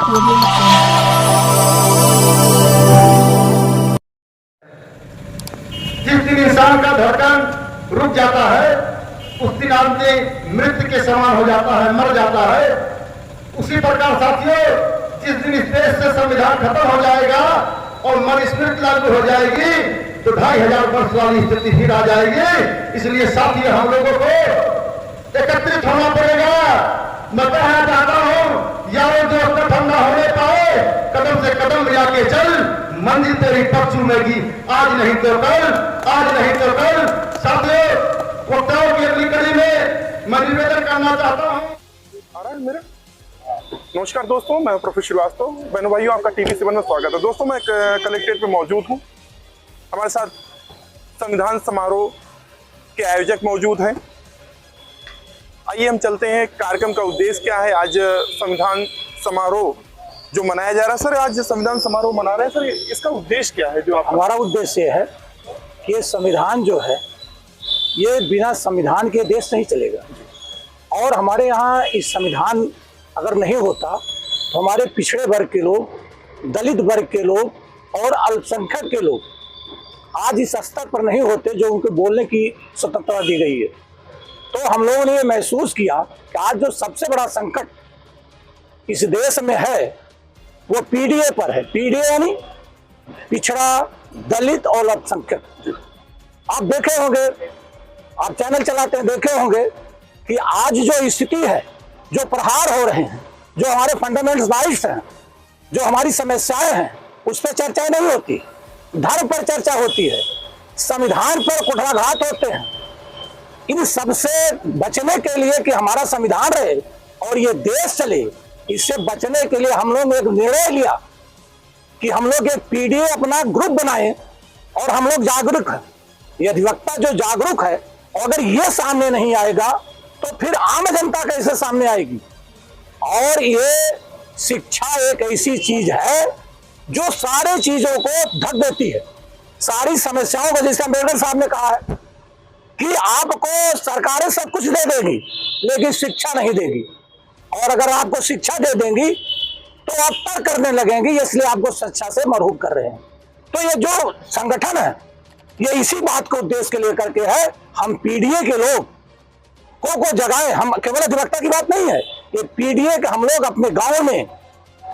जिस दिन इंसान का धड़कन रुक जाता है उस दिन आदमी मृत्यु के समान हो जाता है, मर जाता है। उसी प्रकार साथियों, जिस दिन इस देश से संविधान खत्म हो जाएगा और मनुस्मृति लागू हो जाएगी तो 2500 वर्ष वाली स्थिति फिर आ जाएगी। इसलिए साथियों, हम लोगों को एकत्रित होना पड़ेगा। मैं कहना चाहता हूं, यारों जो ठंडा होने पाए, कदम से कदम मिला के चल, मंजिल तेरी पग चूमेगी, आज नहीं तो कल, आज नहीं तो कल। साथियों, वक्ताओं की अगली कड़ी में मैं निवेदन करना चाहता हूं। नमस्कार दोस्तों, मैं प्रोफेसर श्रीवास्तव। बहनों भाइयों, आपका TV7 में स्वागत है। दोस्तों, मैं कलेक्ट्रेट पे मौजूद हूँ। हमारे साथ संविधान समारोह के आयोजक मौजूद हैं। आइए हम चलते हैं, कार्यक्रम का उद्देश्य क्या है। आज संविधान समारोह जो मनाया जा रहा है, सर आज संविधान समारोह मना रहे हैं, सर इसका उद्देश्य क्या है? जो हमारा उद्देश्य है कि संविधान जो है ये बिना संविधान के देश नहीं चलेगा। और हमारे यहाँ इस संविधान अगर नहीं होता तो हमारे पिछड़े वर्ग के लोग, दलित वर्ग के लोग और अल्पसंख्यक के लोग आज इस स्तर पर नहीं होते जो उनको बोलने की स्वतंत्रता दी गई है। तो हम लोगों ने ये महसूस किया कि आज जो सबसे बड़ा संकट इस देश में है वो पीडीए पर है। पीडीए यानी पिछड़ा, दलित और अल्पसंख्यक। आप देखे होंगे, आप चैनल चलाते हैं, देखे होंगे कि आज जो स्थिति है, जो प्रहार हो रहे हैं, जो हमारे फंडामेंटल राइट्स हैं, जो हमारी समस्याएं हैं, उस पर चर्चा नहीं होती। धर्म पर चर्चा होती है, संविधान पर कुठाराघात होते हैं। इन सबसे बचने के लिए कि हमारा संविधान रहे और ये देश चले, इससे बचने के लिए हम लोग ने एक निर्णय लिया कि हम लोग एक पीडीए अपना ग्रुप बनाए और हम लोग जागरूक हैं। ये अधिवक्ता जो जागरूक है, अगर ये सामने नहीं आएगा तो फिर आम जनता कैसे सामने आएगी। और ये शिक्षा एक ऐसी चीज है जो सारे चीजों को ढक देती है, सारी समस्याओं को। जैसे अम्बेडकर साहब ने कहा है कि आपको सरकारें सब कुछ दे देगी लेकिन शिक्षा नहीं देगी, और अगर आपको शिक्षा दे देंगी तो आप तर्क करने लगेंगे, इसलिए आपको शिक्षा से महरूम कर रहे हैं। तो ये जो संगठन है ये इसी बात को उद्देश्य के लेकर के है। हम पीडीए के लोग को जगाएं। हम केवल अधिवक्ता की बात नहीं है, ये पीडीए के हम लोग अपने गांव में,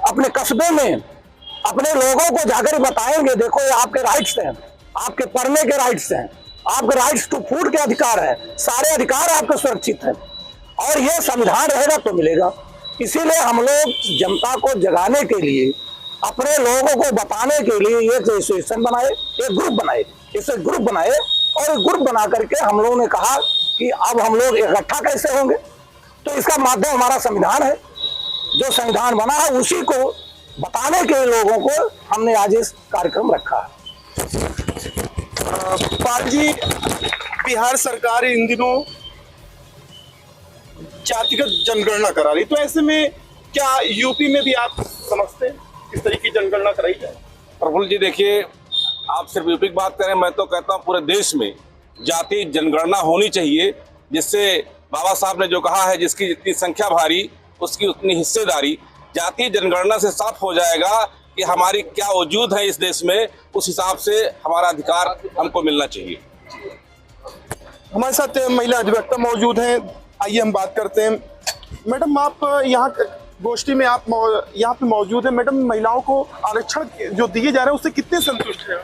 अपने कस्बे में अपने लोगों को जाकर बताएंगे, देखो ये आपके राइट्स हैं, आपके पढ़ने के राइट्स हैं, आपके राइट्स टू फूड के अधिकार है, सारे अधिकार आपके सुरक्षित हैं और ये संविधान रहेगा तो मिलेगा। इसीलिए हम लोग जनता को जगाने के लिए, अपने लोगों को बताने के लिए ये एसोसिएशन बनाए, एक ग्रुप बनाए, इसे ग्रुप बनाए। और ग्रुप बना करके हम लोगों ने कहा कि अब हम लोग इकट्ठा कैसे होंगे, तो इसका माध्यम हमारा संविधान है। जो संविधान बना है उसी को बताने के लोगों को हमने आज इस कार्यक्रम रखा है। पाल जी, बिहार सरकार इन दिनों जातिगत जनगणना करा रही, तो ऐसे में क्या यूपी में भी आप समझते हैं किस तरीके की जनगणना कराई जाए? प्रफुल्ल जी, देखिए, आप सिर्फ यूपी की बात करें, मैं तो कहता हूँ पूरे देश में जाति जनगणना होनी चाहिए, जिससे बाबा साहब ने जो कहा है, जिसकी जितनी संख्या भारी उसकी उतनी हिस्सेदारी। जातीय जनगणना से साफ हो जाएगा कि हमारी क्या वजूद है इस देश में, उस हिसाब से हमारा अधिकार हमको मिलना चाहिए। हमारे साथ महिला अधिवक्ता मौजूद हैं, आइए हम बात करते हैं। मैडम, आप यहाँ गोष्ठी में आप यहाँ पे मौजूद हैं। मैडम, महिलाओं को आरक्षण जो दिए जा रहे हैं उससे कितने संतुष्ट हैं?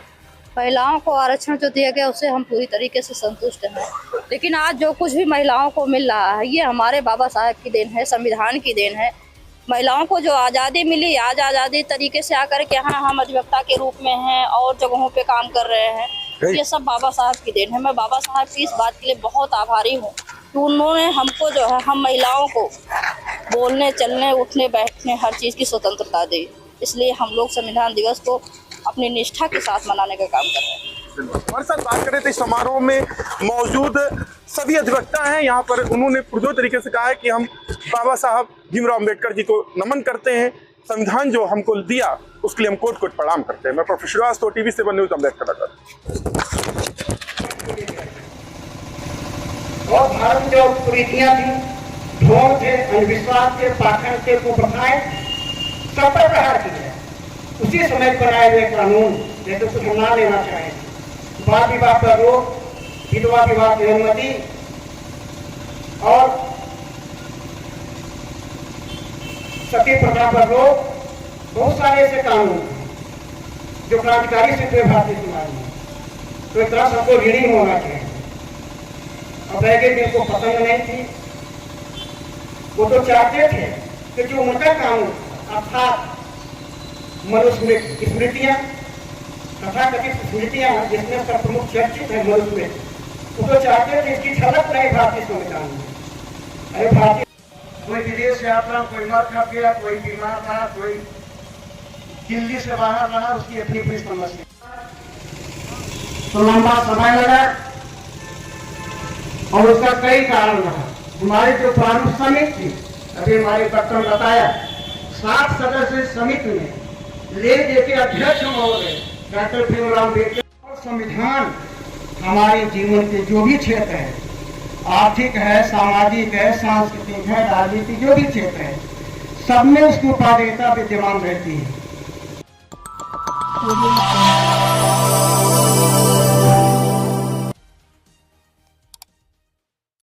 महिलाओं को आरक्षण जो दिया गया उससे हम पूरी तरीके से संतुष्ट हैं, लेकिन आज जो कुछ भी महिलाओं को मिल रहा है ये हमारे बाबा साहब की देन है, संविधान की देन है। महिलाओं को जो आज़ादी मिली, आज आज़ादी तरीके से आकर के यहाँ हम अधिवक्ता के रूप में हैं और जगहों पे काम कर रहे हैं, ये सब बाबा साहब की देन है। मैं बाबा साहब की इस बात के लिए बहुत आभारी हूँ कि उन्होंने हमको जो है, हम महिलाओं को बोलने, चलने, उठने, बैठने हर चीज़ की स्वतंत्रता दी। इसलिए हम लोग संविधान दिवस को अपनी निष्ठा के साथ मनाने का काम कर रहे हैं। हमारे साथ बात करें तो समारोह में मौजूद सभी अधिवक्ता हैं यहाँ पर। उन्होंने पुरजोर तरीके से कहा है कि हम बाबा साहब भीमराव अम्बेडकर जी को नमन करते हैं, संविधान जो हमको दिया उसके लिए हम कोट कोट प्रणाम करते हैं। मैं professor Srivastava, TV7 news Ambedkar. और धर्म जो कुरीतियां थी, ढोंग थे, अंधविश्वास थे, पाखंड थे, कुप्रथाएं, सब पर प्रहार किया। उसी समय बनाए गए कानून जैसे कुछ हम ना लेना चाहें, बाल विवाह पर रोक, विधवा विवाह की अनुमति और सती प्रथा पर रोक, बहुत सारे ऐसे कानून जो क्रांतिकारी से थे भारतीय समाज में। तो इतना सबको ऋणी होना चाहिए। अब रह गए जिनको पसंद नहीं थी, वो तो चाहते थे कि जो उनका कानून अर्थात मनुस्मृति स्मृतियां तथा कथित स्मृतियां जिसमें सब प्रमुख चर्चित है मनुस्मृति, वो तो चाहते थे इसकी झलक नहीं भारतीय संविधान में। अरे भारतीय कोई विदेश यात्रा, कोई मर खा गया, कोई बीमार था, कोई दिल्ली से बाहर रहा, उसकी अपनी अपनी समस्या। तो लंबा समय लगा और उसका कई कारण रहा। हमारी जो प्रारूप समिति थी, अभी हमारे डॉक्टर ने बताया, 7 सदस्य समिति में ले के अध्यक्ष महोदय डॉक्टर भीमराव अम्बेडकर। संविधान हमारे जीवन के जो भी क्षेत्र है, आर्थिक है, सामाजिक है, सांस्कृतिक है, राजनीतिक जो भी क्षेत्र है, सब में उसकी उपादेयता विद्यमान रहती है।